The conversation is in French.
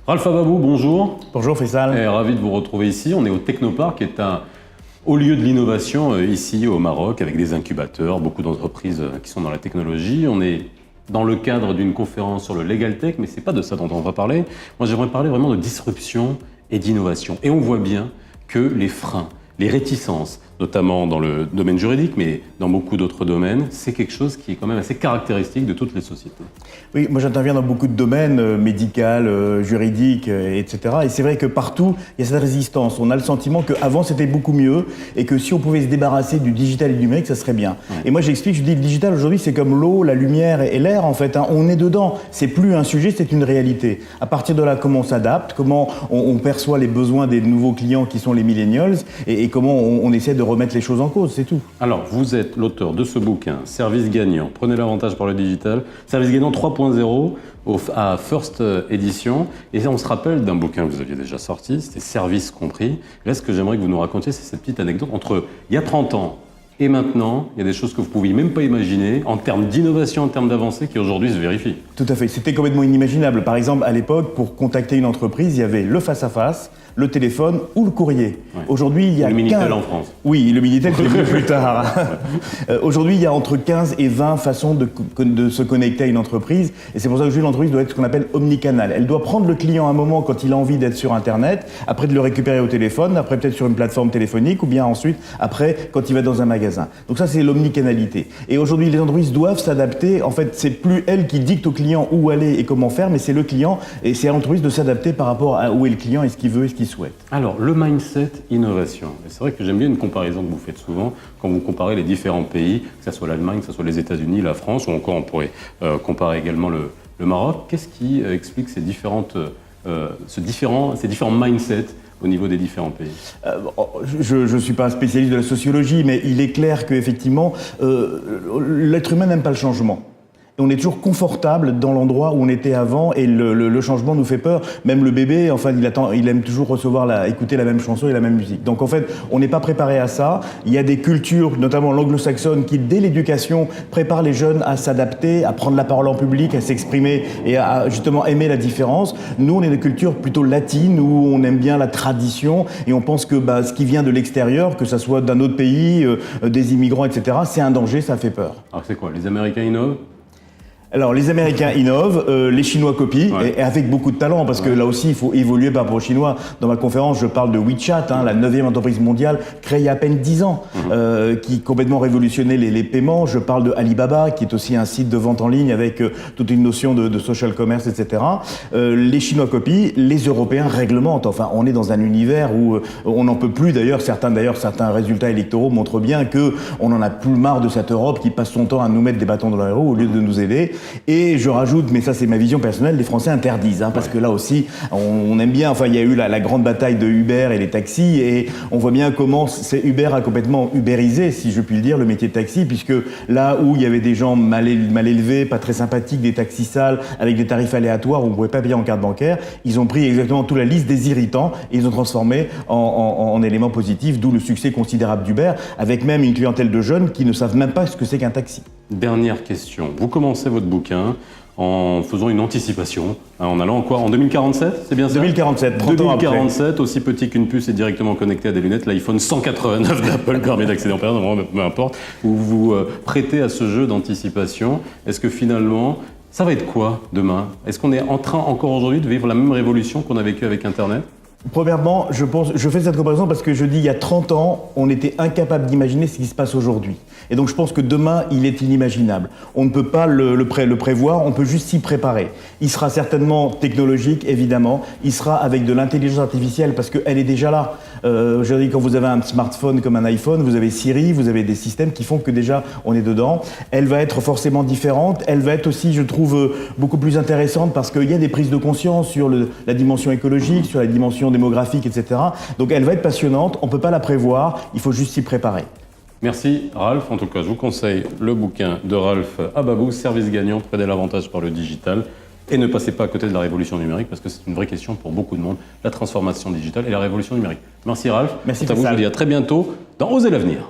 Ralph Ababou, bonjour. Bonjour Faisal. Ravi de vous retrouver ici. On est au Technopark, qui est un haut lieu de l'innovation ici au Maroc, avec des incubateurs, beaucoup d'entreprises qui sont dans la technologie. On est dans le cadre d'une conférence sur le Legal Tech, mais ce n'est pas de ça dont on va parler. Moi, j'aimerais parler vraiment de disruption et d'innovation. Et on voit bien que les freins, les réticences, notamment dans le domaine juridique, mais dans beaucoup d'autres domaines, c'est quelque chose qui est quand même assez caractéristique de toutes les sociétés. Oui, moi j'interviens dans beaucoup de domaines, médical, juridique, etc. Et c'est vrai que partout, il y a cette résistance. On a le sentiment qu'avant c'était beaucoup mieux et que si on pouvait se débarrasser du digital et du numérique, ça serait bien. Ouais. Et moi j'explique, je dis le digital aujourd'hui c'est comme l'eau, la lumière et l'air en fait. Hein. On est dedans. C'est plus un sujet, c'est une réalité. À partir de là, comment on s'adapte, comment on perçoit les besoins des nouveaux clients qui sont les millennials et comment on essaie de remettre les choses en cause, c'est tout. Alors, vous êtes l'auteur de ce bouquin, Service gagnant, prenez l'avantage par le digital, Service gagnant 3.0 à First Edition. Et là, on se rappelle d'un bouquin que vous aviez déjà sorti, c'était Service compris. Là, ce que j'aimerais que vous nous racontiez, c'est cette petite anecdote entre il y a 30 ans et maintenant, il y a des choses que vous ne pouviez même pas imaginer en termes d'innovation, en termes d'avancée qui aujourd'hui se vérifient. Tout à fait, c'était complètement inimaginable. Par exemple, à l'époque, pour contacter une entreprise, il y avait le face-à--face, le téléphone ou le courrier. Ouais. Aujourd'hui, il y a le Minitel en France. Oui, le Minitel qui est venu plus tard. Aujourd'hui, il y a entre 15 et 20 façons de se connecter à une entreprise. Et c'est pour ça que l'entreprise doit être ce qu'on appelle omnicanal. Elle doit prendre le client à un moment quand il a envie d'être sur Internet, après de le récupérer au téléphone, après peut-être sur une plateforme téléphonique, ou bien ensuite, après, quand il va dans un magasin. Donc ça, c'est l'omnicanalité. Et aujourd'hui, les entreprises doivent s'adapter. En fait, c'est plus elle qui dicte au client où aller et comment faire, mais c'est le client et c'est à l'entreprise de s'adapter par rapport à où est le client et ce qu'il veut et ce qu'il souhaite. Alors, le mindset innovation. Et c'est vrai que j'aime bien une comparaison que vous faites souvent quand vous comparez les différents pays, que ce soit l'Allemagne, que ce soit les États-Unis, la France, ou encore on pourrait comparer également le Maroc. Qu'est-ce qui explique ces différents mindsets au niveau des différents pays? Je ne suis pas un spécialiste de la sociologie, mais il est clair qu'effectivement, l'être humain n'aime pas le changement. Et on est toujours confortable dans l'endroit où on était avant et le changement nous fait peur. Même le bébé, enfin, il aime toujours écouter la même chanson et la même musique. Donc en fait, on n'est pas préparé à ça. Il y a des cultures, notamment l'anglo-saxonne, qui dès l'éducation préparent les jeunes à s'adapter, à prendre la parole en public, à s'exprimer et à justement aimer la différence. Nous, on est des cultures plutôt latines où on aime bien la tradition et on pense que ce qui vient de l'extérieur, que ça soit d'un autre pays, des immigrants, etc., c'est un danger, ça fait peur. Alors c'est quoi? Les Américains innovent? Alors, les Américains innovent, les Chinois copient, ouais. et avec beaucoup de talent, parce que là aussi, il faut évoluer par rapport aux Chinois. Dans ma conférence, je parle de WeChat, la 9e entreprise mondiale, créée il y a à peine 10 ans, qui complètement révolutionnait les paiements. Je parle de Alibaba, qui est aussi un site de vente en ligne avec toute une notion de social commerce, etc. Les Chinois copient, les Européens réglementent. Enfin, on est dans un univers où on n'en peut plus. D'ailleurs, certains résultats électoraux montrent bien qu'on en a plus marre de cette Europe qui passe son temps à nous mettre des bâtons dans les roues au lieu de nous aider. Et je rajoute, mais ça c'est ma vision personnelle, les Français interdisent, parce que là aussi, on aime bien, enfin il y a eu la grande bataille de Uber et les taxis, et on voit bien comment Uber a complètement ubérisé, si je puis le dire, le métier de taxi, puisque là où il y avait des gens mal élevés, pas très sympathiques, des taxis sales, avec des tarifs aléatoires où on ne pouvait pas payer en carte bancaire, ils ont pris exactement toute la liste des irritants et ils ont transformé en éléments positifs, d'où le succès considérable d'Uber, avec même une clientèle de jeunes qui ne savent même pas ce que c'est qu'un taxi. Dernière question. Vous commencez votre bouquin en faisant une anticipation, en allant en 2047, c'est bien ça? 2047, 30 ans après. 2047, aussi petit qu'une puce et directement connecté à des lunettes, l'iPhone 189 d'Apple permet d'accéder en période, peu importe, où vous vous prêtez à ce jeu d'anticipation. Est-ce que finalement, ça va être quoi demain? Est-ce qu'on est en train encore aujourd'hui de vivre la même révolution qu'on a vécue avec Internet? Premièrement, je fais cette comparaison parce que je dis il y a 30 ans, on était incapable d'imaginer ce qui se passe aujourd'hui. Et donc je pense que demain, il est inimaginable. On ne peut pas le prévoir, on peut juste s'y préparer. Il sera certainement technologique, évidemment. Il sera avec de l'intelligence artificielle parce qu'elle est déjà là. Je dis quand vous avez un smartphone comme un iPhone, vous avez Siri, vous avez des systèmes qui font que déjà on est dedans. Elle va être forcément différente. Elle va être aussi, je trouve, beaucoup plus intéressante parce qu'il y a des prises de conscience sur la dimension écologique, sur la dimension démographique, etc. Donc elle va être passionnante, on ne peut pas la prévoir, il faut juste s'y préparer. Merci Ralph, en tout cas je vous conseille le bouquin de Ralph Ababou, Service gagnant, prenez l'avantage par le digital et ne passez pas à côté de la révolution numérique parce que c'est une vraie question pour beaucoup de monde, la transformation digitale et la révolution numérique. Merci Ralph, merci à vous, je vous dis à très bientôt dans Osez l'avenir.